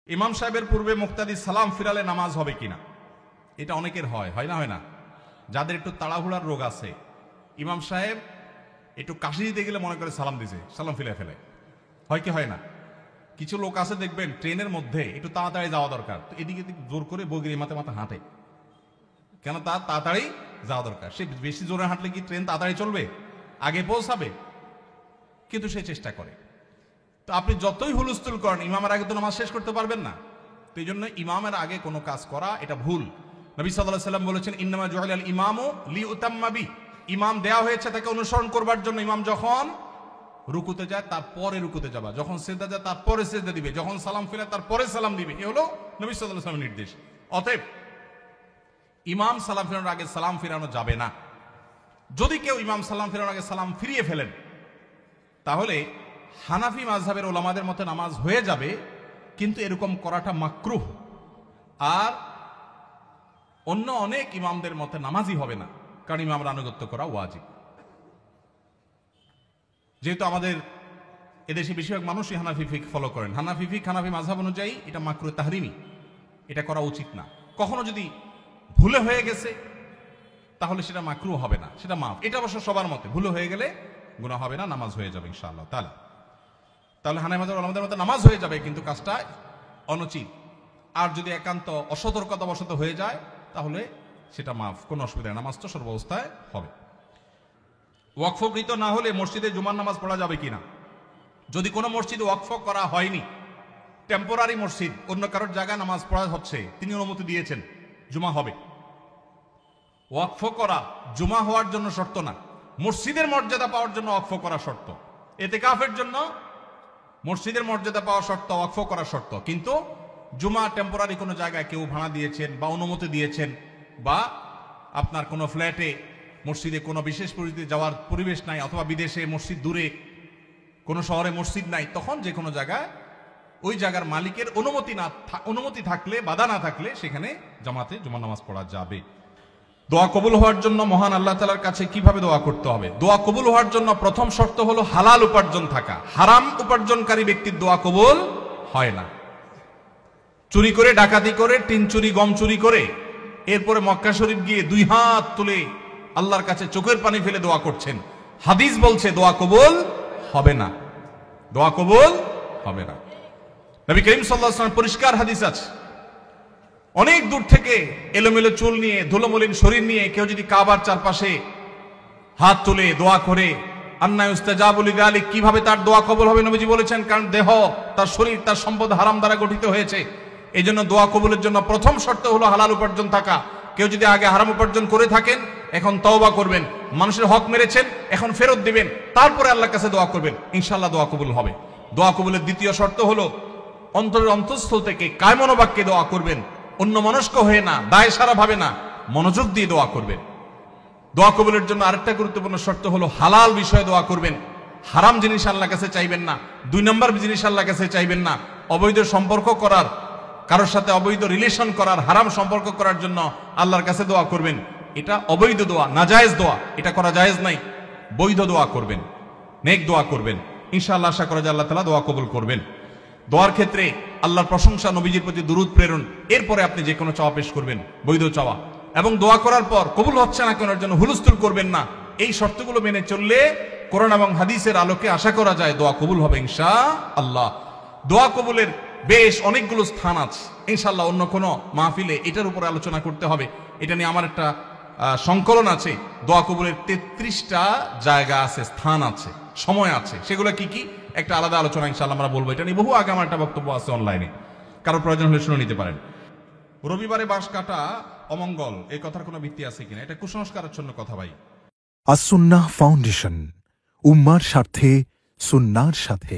ইমাম সাহেবের পূর্বে মুক্তাদি সালাম ফিরালে নামাজ হবে কিনা, এটা অনেকের হয় না হয় না। যাদের একটু তাড়াহুড়ার রোগ আছে, ইমাম সাহেব একটু কাশি দিতে গেলে মনে করে সালাম দিছে, সালাম ফিরে ফেলে, হয় কি হয় না? কিছু লোক আছে দেখবেন ট্রেনের মধ্যে একটু তাড়াতাড়ি যাওয়া দরকার, তো এদিকে জোর করে বগির মাথা মাথা হাঁটে, কেন? তার তাড়াতাড়ি যাওয়া দরকার। সে বেশি জোরে হাঁটলে কি ট্রেন তাড়াতাড়ি চলবে, আগে পৌঁছাবে? কিন্তু সে চেষ্টা করে। তো আপনি যতই হুলস্থুল করেন, ইমামের আগে তো নামাজ শেষ করতে পারবেন না। তো এই জন্য ইমামের আগে কোনো কাজ করা এটা ভুল। নবী সাল্লাল্লাহু আলাইহি ওয়াসাল্লাম বলেছেন, ইন্নামা জুইলাল ইমামু লিউতাম্মা বি, ইমাম দেয়া হয়েছে তাকে অনুসরণ করবার জন্য। ইমাম যখন রুকুতে যায় তারপরে রুকুতে যাবা, যখন সিজদা যায় তারপরে সিজদা দিবে, যখন সালাম ফিরে তারপরে সালাম দিবে, এ হলো নবী সাল্লাল্লাহু আলাইহি ওয়াসাল্লামের নির্দেশ। অতএব ইমাম সালাম ফিরানোর আগে সালাম ফিরানো যাবে না। যদি কেউ ইমাম সালাম ফিরানোর আগে সালাম ফিরিয়ে ফেলেন, তাহলে হানাফি মাযহাবের ওলামাদের মতে নামাজ হয়ে যাবে, কিন্তু এরকম করাটা মাকরুহ। আর অন্য অনেক ইমামদের মতে নামাজই হবে না, কারণ ইমামের আনুগত্য করা ওয়াজিব। যেহেতু আমাদের এদেশে বেশিরভাগ মানুষই হানাফি ফিকহ ফলো করেন, হানাফি ফিকহ হানাফি মাযহাব অনুযায়ী এটা মাকরুহ তাহরিমি, এটা করা উচিত না। কখনো যদি ভুলে হয়ে গেছে তাহলে সেটা মাকরুহ হবে না, সেটা মাফ। এটা অবশ্য সবার মতে, ভুলে হয়ে গেলে গুনাহ হবে না, নামাজ হয়ে যাবে ইনশাআল্লাহ তাআলা। তাহলে হানাফি মাযহাব ওলামাদের মতে নামাজ হয়ে যাবে, কিন্তু কাজটা অনুচিত। আর যদি একান্ত অসতর্কতাবশত হয়ে যায় তাহলে সেটা মাফ, কোনো অসুবিধা নেই, নামাজ তো সর্বাবস্থায় হবে। ওয়াকফকৃত না হলে মসজিদে জুমার নামাজ পড়া যাবে কিনা? যদি কোনো মসজিদে ওয়াকফ করা হয়নি, টেম্পোরারি মসজিদ, অন্য কারোর জায়গায় নামাজ পড়া হচ্ছে, তিনি অনুমতি দিয়েছেন, জুমা হবে। ওয়াকফ করা জুমা হওয়ার জন্য শর্ত না, মসজিদের মর্যাদা পাওয়ার জন্য ওয়াকফ করা শর্ত। ইতিকাফের জন্য মসজিদের মর্যাদা পাওয়া শর্ত, ওয়াকফ করা শর্ত। কিন্তু জুমা টেম্পোরারি কোনো জায়গায় কেউ ভাড়া দিয়েছেন বা অনুমতি দিয়েছেন, বা আপনার কোনো ফ্ল্যাটে মসজিদে কোনো বিশেষ পরিস্থিতি যাওয়ার পরিবেশ নাই, অথবা বিদেশে মসজিদ দূরে কোনো শহরে মসজিদ নাই, তখন যে কোনো জায়গায় ওই জায়গার মালিকের অনুমতি থাকলে, বাধা না থাকলে, সেখানে জামাতে জুমার নামাজ পড়া যাবে। দোয়া কবুল হওয়ার জন্য মহান আল্লাহ তাআলার কাছে কিভাবে দোয়া করতে হবে? দোয়া কবুল হওয়ার জন্য প্রথম শর্ত হলো হালাল উপার্জন থাকা। হারাম উপার্জনকারী ব্যক্তির দোয়া কবুল হয় না। চুরি করে, ডাকাতি করে, টিন চুরি, গম চুরি করে, এরপরে মক্কা শরীফ গিয়ে 2 হাত তুলে আল্লাহর কাছে চোখের পানি ফেলে দোয়া করছেন, হাদিস বলছে দোয়া কবুল হবে না, দোয়া কবুল হবে না। নবী করিম সাল্লাল্লাহু আলাইহি ওয়াসাল্লাম পরিষ্কার হাদিস আছে, অনেক দূর থেকে এলোমেলো চুল নিয়ে, ধুলোমলিন শরীর নিয়ে কেউ যদি কাবার চারপাশে হাত তুলে দোয়া করে, আন্না ইউস্তাজাবু লিযালিক, কিভাবে তার দোয়া কবুল হবে? নবীজি বলেছেন, কারণ দেহ, তার শরীর, তার সম্পদ হারাম দ্বারা গঠিত হয়েছে। এই জন্য দোয়া কবুলের জন্য প্রথম শর্ত হলো হালাল উপার্জন থাকা। কেউ যদি আগে হারাম উপার্জন করে থাকেন, এখন তওবা করবেন, মানুষের হক মেরেছেন, এখন ফেরত দিবেন, তারপরে আল্লাহর কাছে দোয়া করবেন, ইনশাআল্লাহ দোয়া কবুল হবে। দোয়া কবুলের দ্বিতীয় শর্ত হলো অন্তরের অন্তঃস্থল থেকে কায়মনোবাক্যে দোয়া করবেন, অন্য মনস্ক হয়ে না, দায় সারা ভাবে না, মনোযোগ দিয়ে দোয়া করবেন। দোয়া কবুলের জন্য আরেকটা গুরুত্বপূর্ণ শর্ত হলো হালাল বিষয়ে দোয়া করবেন, হারাম জিনিস আল্লাহর কাছে চাইবেন না, 2 নম্বর জিনিস আল্লাহর কাছে চাইবেন না। অবৈধ সম্পর্ক করার, কারোর সাথে অবৈধ রিলেশন করার, হারাম সম্পর্ক করার জন্য আল্লাহর কাছে দোয়া করবেন, এটা অবৈধ দোয়া, নাজায়েজ দোয়া, এটা করা জায়েজ নাই। বৈধ দোয়া করবেন, নেক দোয়া করবেন, ইনশাআল্লাহ আশা করা যায় আল্লাহ তাআলা দোয়া কবুল করবেন। দোয়ার ক্ষেত্রে আল্লাহর প্রশংসা, নবীজির প্রতি দুরূদ প্রেরণ, এরপরে আপনি যে কোনো চাওয়া পেশ করবেন, বৈধ চাওয়া। এবং দোয়া করার পর কবুল হচ্ছে না কেনার জন্য হুলস্থুল করবেন না। এই শর্তগুলো মেনে চললে কোরআন এবং হাদিসের আলোকে আশা করা যায় দোয়া কবুল হবে ইনশাআল্লাহ। দোয়া কবুলের বেশ অনেকগুলো স্থান আছে, ইনশাআল্লাহ অন্য কোনো মাহফিলে এটার উপরে আলোচনা করতে হবে। এটা নিয়ে আমার একটা সংকলন আছে, দোয়া কবুলের 33টা জায়গা আছে, স্থান আছে, সময় আছে, সেগুলো কি কি একটা আলাদা আলোচনা ইনশাআল্লাহ আমরা বলবো। এটা নিয়ে বহু আগে আমার একটা বক্তব্য আছে অনলাইনে, কারোর প্রয়োজন হলে শুনে নিতে পারেন। রবিবারে বাঁশ কাটা অমঙ্গল, এই কথার কোনো ভিত্তি আছে কিনা? এটা কুসংস্কারাচ্ছন্ন কথা ভাই। আস-সুন্নাহ ফাউন্ডেশন, উম্মার স্বার্থে, সুন্নাহর সাথে।